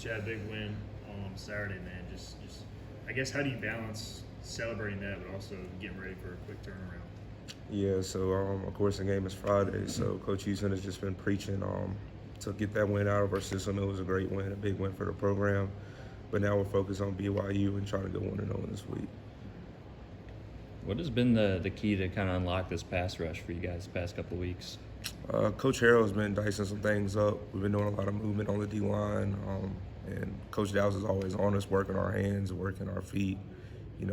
Chad, big win on Saturday, man. Just I guess, how do you balance celebrating that but also getting ready for a quick turnaround? Yeah, so of course the game is Friday, so Coach Houston has just been preaching to get that win out of our system. It was a great win, a big win for the program. But now we're focused on BYU and trying to go 1-0 this week. What has been the key to kind of unlock this pass rush for you guys the past couple of weeks? Coach Harrell's been dicing some things up. We've been doing a lot of movement on the D-line, and Coach Dow's is always on us, working our hands, working our feet,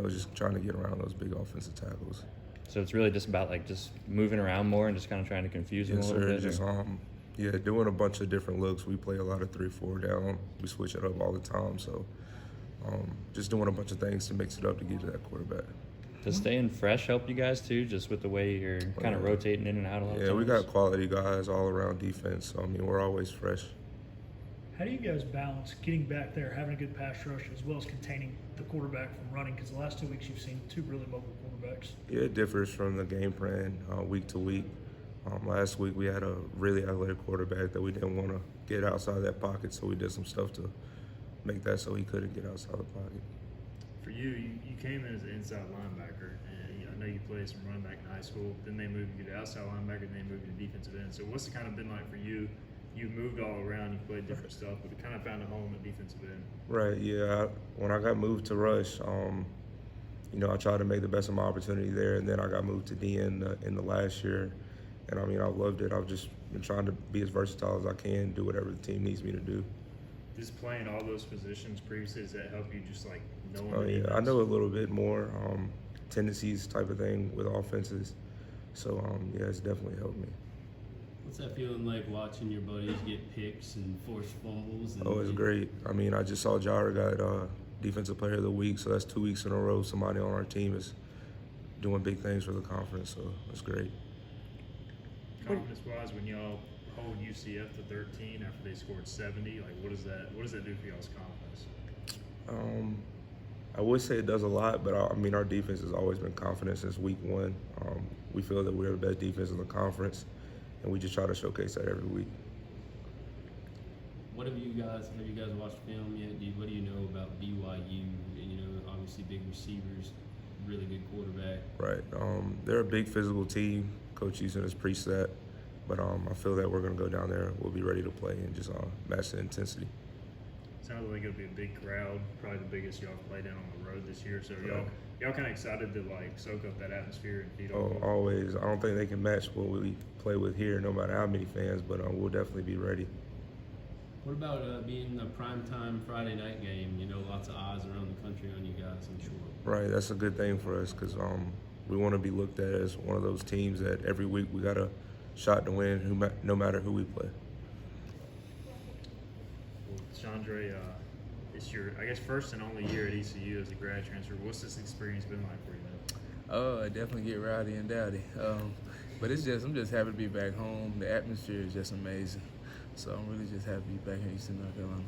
just trying to get around those big offensive tackles. So it's really just about just moving around more and just kind of trying to confuse them a little bit? Just doing a bunch of different looks. We play a lot of 3-4 down. We switch it up all the time, so just doing a bunch of things to mix it up to get to that quarterback. Does staying fresh help you guys too, just with the way you're kind of rotating in and out a lot of times? Yeah, we got quality guys all around defense. So, we're always fresh. How do you guys balance getting back there, having a good pass rush, as well as containing the quarterback from running? Because the last 2 weeks you've seen two really mobile quarterbacks. Yeah, it differs from the game plan week to week. Last week we had a really athletic quarterback that we didn't want to get outside that pocket, so we did some stuff to make that so he couldn't get outside the pocket. For you came in as an inside linebacker, and I know you played some running back in high school. Then they moved you to outside linebacker, and they moved you to defensive end. So what's it kind of been like for you? You moved all around, you played different stuff, but you kind of found a home at defensive end. Right, yeah. When I got moved to rush, I tried to make the best of my opportunity there, and then I got moved to D in the last year. And I've loved it. I've just been trying to be as versatile as I can, do whatever the team needs me to do. Just playing all those positions previously, does that help you just knowing? Oh yeah, I know a little bit more tendencies type of thing with offenses. So yeah, it's definitely helped me. What's that feeling like watching your buddies get picks and forced fumbles? It's great. I just saw Jara got Defensive Player of the Week, so that's 2 weeks in a row somebody on our team is doing big things for the conference, so it's great. Confidence-wise, when y'all hold UCF to 13 after they scored 70, what does that do for y'all's confidence? I would say it does a lot, but our defense has always been confident since week one. We feel that we're the best defense in the conference, and we just try to showcase that every week. Have you guys watched film yet? What do you know about BYU? Obviously big receivers, really good quarterback. Right. They're a big physical team. Coach Houston has preached that, but I feel that we're going to go down there. We'll be ready to play and just match the intensity. Sounds like it'll be a big crowd, probably the biggest y'all played in on the road this year. So y'all kind of excited to soak up that atmosphere and feed on. Always. I don't think they can match what we play with here, no matter how many fans. But we'll definitely be ready. What about being a primetime Friday night game? Lots of eyes around the country on you guys, I'm sure. Right. That's a good thing for us because we want to be looked at as one of those teams that every week we got a shot to win, no matter who we play. Well, Shaundre, it's your, I guess, first and only year at ECU as a grad transfer. What's this experience been like for you, man? Oh, I definitely get rowdy and dowdy. But I'm just happy to be back home. The atmosphere is just amazing. So I'm really just happy to be back in Eastern North Carolina.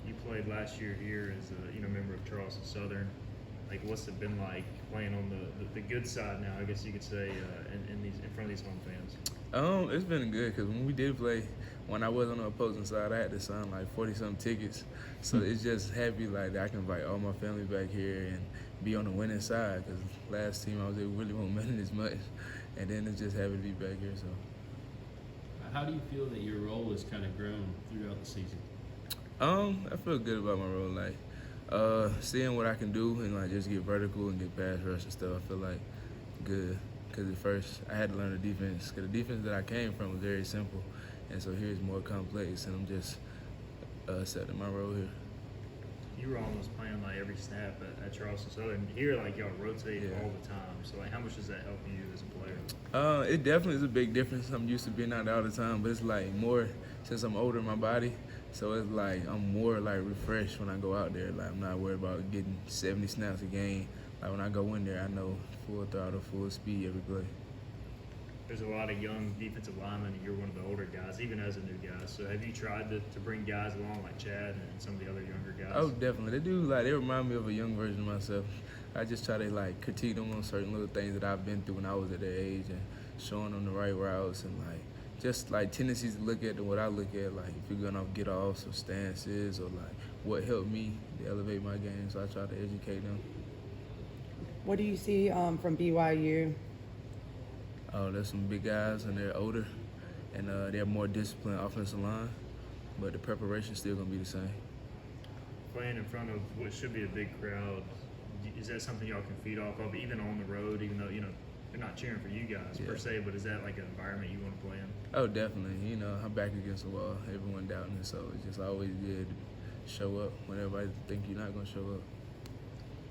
You played last year here as a member of Charleston Southern. What's it been like playing on the good side now, I guess you could say, in front of these home fans? It's been good because when we did play, when I was on the opposing side, I had to sign 40-something tickets. So it's just happy that I can invite all my family back here and be on the winning side because last team I was able really won't win as much. And then it's just happy to be back here. So, how do you feel that your role has kind of grown throughout the season? I feel good about my role. Seeing what I can do and just get vertical and get pass rush and stuff, I feel good. Because at first I had to learn the defense. Because the defense that I came from was very simple, and so here's more complex. And I'm just accepting my role here. You were almost playing every snap at Charleston Southern. Here, y'all rotate all the time. So how much does that help you as a player? It definitely is a big difference. I'm used to being out there all the time, but it's more since I'm older in my body. So it's I'm more refreshed when I go out there. I'm not worried about getting 70 snaps a game. When I go in there, I know full throttle, full speed every play. There's a lot of young defensive linemen, and you're one of the older guys, even as a new guy. So have you tried to bring guys along like Chad and some of the other younger guys? Oh, definitely. They do. They remind me of a young version of myself. I just try to critique them on certain little things that I've been through when I was at their age and showing them the right routes and just like tendencies to look at than what I look at. Like if you're gonna get off some stances or like what helped me to elevate my game. So I try to educate them. What do you see from BYU? Oh, there's some big guys and they're older, and they're more disciplined offensive line, but the preparation's still gonna be the same. Playing in front of what should be a big crowd, is that something y'all can feed off of, even on the road, even though, they're not cheering for you guys per se, but is that like an environment you want to play in? Oh, definitely. I'm back against the wall. Everyone doubting it, so it's just always good to show up when everybody think you're not gonna show up.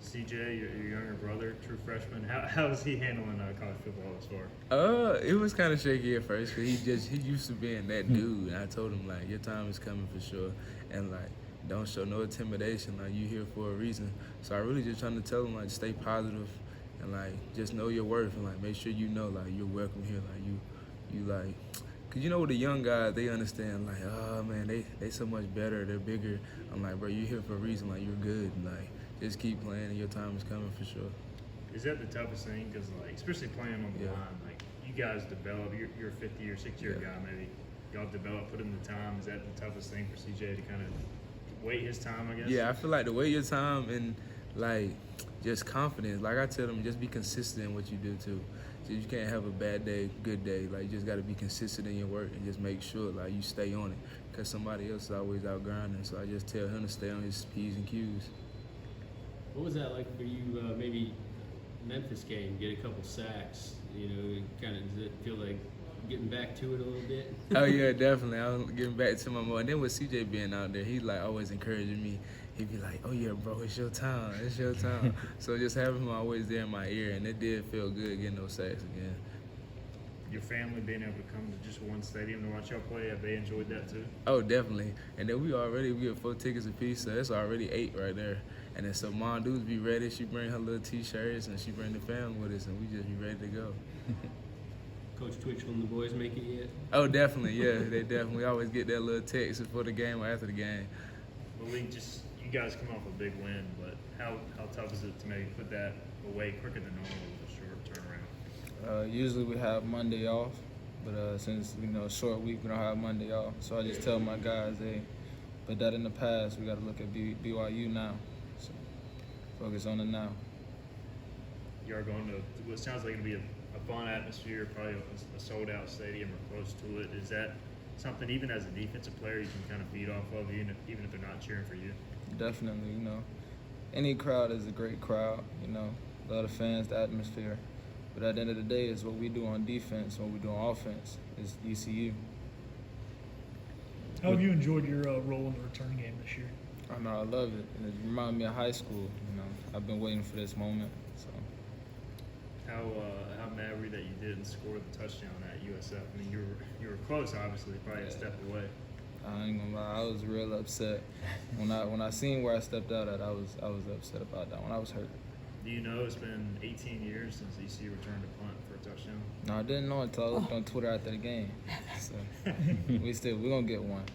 CJ, your younger brother, true freshman, how is he handling college football thus far? It was kind of shaky at first because he used to being that dude, and I told him like your time is coming for sure, and like don't show no intimidation, like you here for a reason. So I really just trying to tell him like stay positive, and like just know your worth, and like make sure you know like you're welcome here, like you like, cause with the young guys they understand like oh man they so much better, they're bigger. I'm like bro, you're here for a reason, like you're good, and like just keep playing and your time is coming for sure. Is that the toughest thing? Because like especially playing on the line, like you guys develop, you're a 5th year, 6th year guy maybe. Y'all develop, put in the time. Is that the toughest thing for CJ to kind of wait his time, I guess? Yeah, I feel like to wait your time and like just confidence. Like I tell them, just be consistent in what you do too. So you can't have a bad day, good day. Like you just got to be consistent in your work and just make sure like you stay on it. Cause somebody else is always out grinding. So I just tell him to stay on his P's and Q's. What was that like for you? Maybe Memphis game, get a couple sacks. Kind of does it feel like getting back to it a little bit? Oh yeah, definitely. I was getting back to my mode. And then with CJ being out there, he like always encouraging me. He'd be like, "Oh yeah, bro, it's your time. It's your time." So just having him always there in my ear, and it did feel good getting those sacks again. Your family being able to come to just one stadium to watch y'all play, have they enjoyed that too? Oh, definitely. And then we get 4 tickets apiece, so that's already 8 right there. And then so Mom dudes be ready. She bring her little T-shirts and she bring the family with us, and we just be ready to go. Coach Twitchell and the boys make it yet? Oh, definitely. Yeah, they definitely always get that little text before the game or after the game. Malik, you guys come off a big win, but how tough is it to maybe put that away quicker than normal with a short turnaround? Usually we have Monday off, but since short week, we don't have Monday off. So I just tell my guys, hey, put that in the past. We got to look at BYU now. So focus on it now. You are going to what sounds like it'll be a fun atmosphere, probably a sold-out stadium or close to it. Is that something, even as a defensive player, you can kind of feed off of, even if they're not cheering for you? Definitely, any crowd is a great crowd. A lot of fans, the atmosphere. But at the end of the day, it's what we do on defense, what we do on offense. It's ECU. How have you enjoyed your role in the return game this year? I know, I love it. And it reminds me of high school. I've been waiting for this moment. So How mad were you that you didn't score the touchdown at USF? I mean, you were close, obviously, probably a step away. I ain't gonna lie, I was real upset when I seen where I stepped out at. I was upset about that one. I was hurt. Do you know it's been 18 years since ECU returned a punt for a touchdown? No, I didn't know until I looked on Twitter after the game. So we're gonna get one.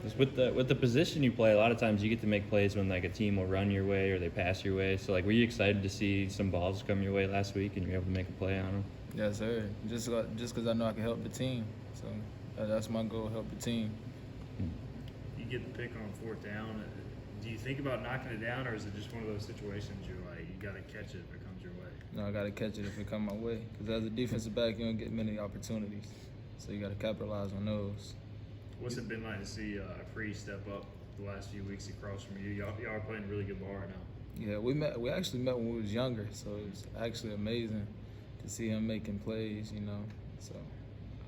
Just with the position you play, a lot of times you get to make plays when like a team will run your way or they pass your way. So like, were you excited to see some balls come your way last week and you were able to make a play on them? Yes, sir. Just because I know I can help the team. So that's my goal, help the team. You get the pick on 4th down. Do you think about knocking it down, or is it just one of those situations you're like, you got to catch it if it comes your way? No, I got to catch it if it come my way. Because as a defensive back, you don't get many opportunities. So you got to capitalize on those. What's it been like to see Free step up the last few weeks across from you? Y'all are playing a really good ball right now. Yeah, we actually met when we was younger, so it's actually amazing to see him making plays, So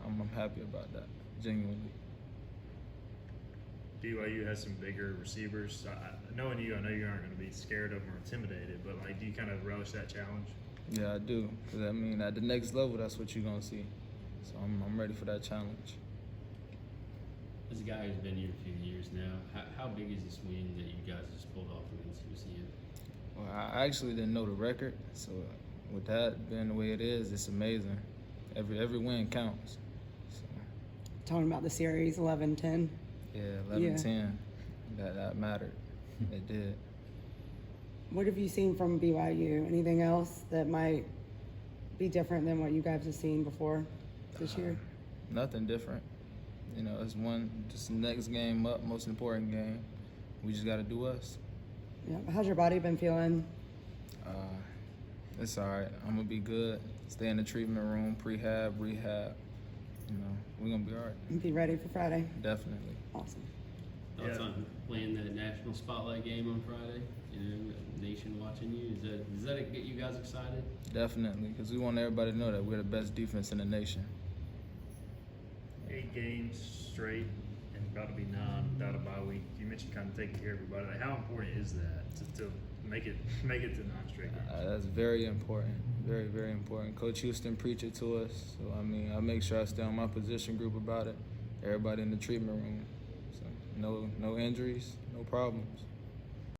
I'm happy about that, genuinely. BYU has some bigger receivers. Knowing you, I know you aren't going to be scared of them or intimidated, but like, do you kind of relish that challenge? Yeah, I do. Because at the next level, that's what you're gonna see. So I'm ready for that challenge. This guy has been here a few years now. How big is this win that you guys just pulled off against ECU? Well, I actually didn't know the record, so with that being the way it is, it's amazing. Every win counts. So, Talking about the series, 11-10. yeah, 11-10. That mattered. It did. What have you seen from BYU? Anything else that might be different than what you guys have seen before? this year? Nothing different. You know, it's just the next game up, most important game. We just got to do us. Yeah. How's your body been feeling? It's all right. I'm going to be good. Stay in the treatment room, prehab, rehab. You know, we're going to be all right. Be ready for Friday. Definitely. Awesome. Thoughts Yeah. on playing that national spotlight game on Friday? You know, nation watching you. Does that get you guys excited? Definitely, because we want everybody to know that we're the best defense in the nation. 8 games straight and about to be 9 without a bye week. You mentioned kind of taking care of everybody. Like, how important is that to make it to 9 straight games? That's very important. Very, very important. Coach Houston preached it to us. So, I mean, I make sure I stay on my position group about it. Everybody in the treatment room. So, no injuries, no problems.